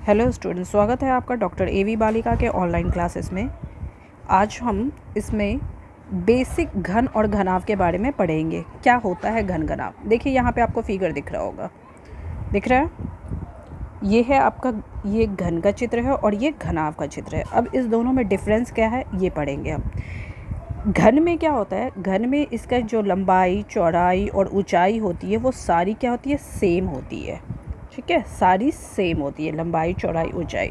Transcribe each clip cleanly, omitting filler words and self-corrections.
Hello students, स्वागत है आपका डॉक्टर एवी बालिका के ऑनलाइन क्लासेस में। आज हम इसमें बेसिक घन और घनाभ के बारे में पढ़ेंगे। क्या होता है घन घनाभ? देखिए यहाँ पे आपको फिगर दिख रहा होगा, दिख रहा है? ये है आपका, ये घन का चित्र है और ये घनाभ का चित्र है। अब इस दोनों में डिफरेंस क्या है ये पढ़ेंगे हम। घन में क्या होता है, घन में इसका जो लंबाई, चौड़ाई और ऊंचाई होती है वो सारी क्या होती है, सेम होती है। ठीक है, सारी सेम होती है, लंबाई, चौड़ाई, ऊंचाई।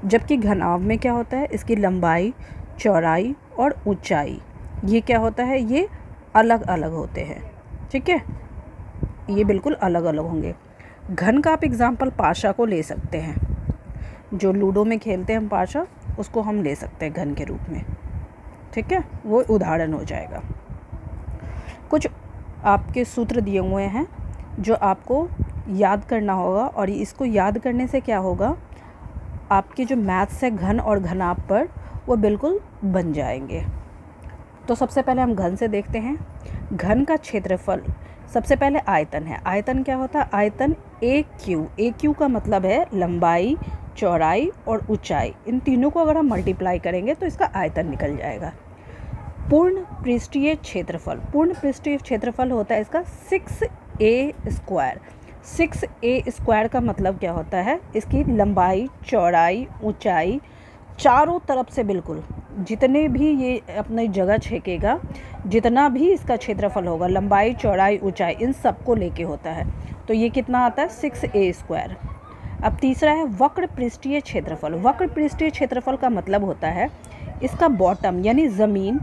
जबकि घनाभ में क्या होता है, इसकी लंबाई, चौड़ाई और ऊंचाई ये क्या होता है, ये अलग अलग होते हैं। ठीक है, ये बिल्कुल अलग अलग होंगे। घन का आप एग्जाम्पल पाशा को ले सकते हैं, जो लूडो में खेलते हैं हम पाशा, उसको हम ले सकते हैं घन के रूप में। ठीक है, वो उदाहरण हो जाएगा। कुछ आपके सूत्र दिए हुए हैं जो आपको याद करना होगा, और इसको याद करने से क्या होगा, आपके जो मैथ्स है घन और घनाभ पर वो बिल्कुल बन जाएंगे। तो सबसे पहले हम घन से देखते हैं। घन का क्षेत्रफल, सबसे पहले आयतन है। आयतन क्या होता है, आयतन ए क्यू का मतलब है लंबाई, चौड़ाई और ऊंचाई। इन तीनों को अगर हम मल्टीप्लाई करेंगे तो इसका आयतन निकल जाएगा। पूर्ण पृष्ठीय क्षेत्रफल, पूर्ण पृष्ठीय क्षेत्रफल होता है इसका 6a²। 6a² का मतलब क्या होता है, इसकी लंबाई, चौड़ाई, ऊंचाई चारों तरफ से बिल्कुल जितने भी ये अपनी जगह छेकेगा, जितना भी इसका क्षेत्रफल होगा, लंबाई, चौड़ाई, ऊंचाई, इन सबको लेके होता है। तो ये कितना आता है, 6a²। अब तीसरा है वक्र पृष्ठीय क्षेत्रफल। वक्र पृष्ठीय क्षेत्रफल का मतलब होता है इसका बॉटम यानी ज़मीन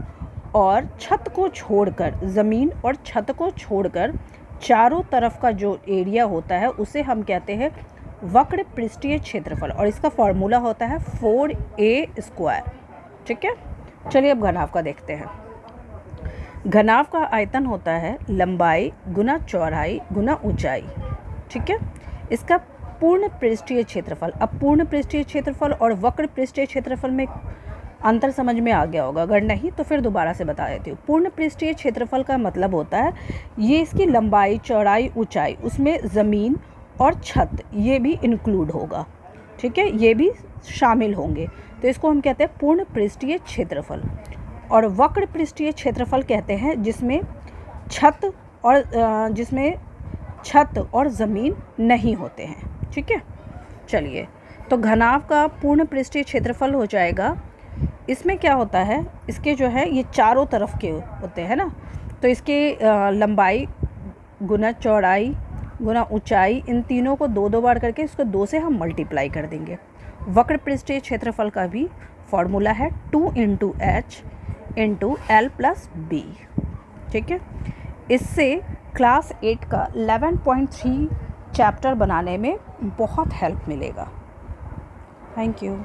और छत को छोड़कर, ज़मीन और छत को छोड़कर चारों तरफ का जो एरिया होता है उसे हम कहते हैं वक्र पृष्ठीय क्षेत्रफल, और इसका फॉर्मूला होता है 4a²। ठीक है, चलिए अब घनाभ का देखते हैं। घनाभ का आयतन होता है लंबाई गुना चौड़ाई गुना ऊंचाई। ठीक है, इसका पूर्ण पृष्ठीय क्षेत्रफल। अब पूर्ण पृष्ठीय क्षेत्रफल और वक्र पृष्ठीय क्षेत्रफल में अंतर समझ में आ गया होगा, अगर नहीं तो फिर दोबारा से बता देती हूँ। पूर्ण पृष्ठीय क्षेत्रफल का मतलब होता है ये इसकी लंबाई, चौड़ाई, ऊंचाई, उसमें ज़मीन और छत ये भी इंक्लूड होगा। ठीक है, ये भी शामिल होंगे, तो इसको हम कहते हैं पूर्ण पृष्ठीय क्षेत्रफल। और वक्र पृष्ठीय क्षेत्रफल कहते हैं जिसमें छत और ज़मीन नहीं होते हैं। ठीक है, चलिए, तो घनाभ का पूर्ण पृष्ठीय क्षेत्रफल हो जाएगा। इसमें क्या होता है, इसके जो है ये चारों तरफ के होते हैं ना, तो इसके लंबाई गुना चौड़ाई गुना ऊंचाई, इन तीनों को दो बार करके इसको 2 से हम मल्टीप्लाई कर देंगे। वक्र पृष्ठीय क्षेत्रफल का भी फॉर्मूला है 2 × h × l+b। ठीक है, इससे क्लास 8 का 11.3 चैप्टर बनाने में बहुत हेल्प मिलेगा। Thank you.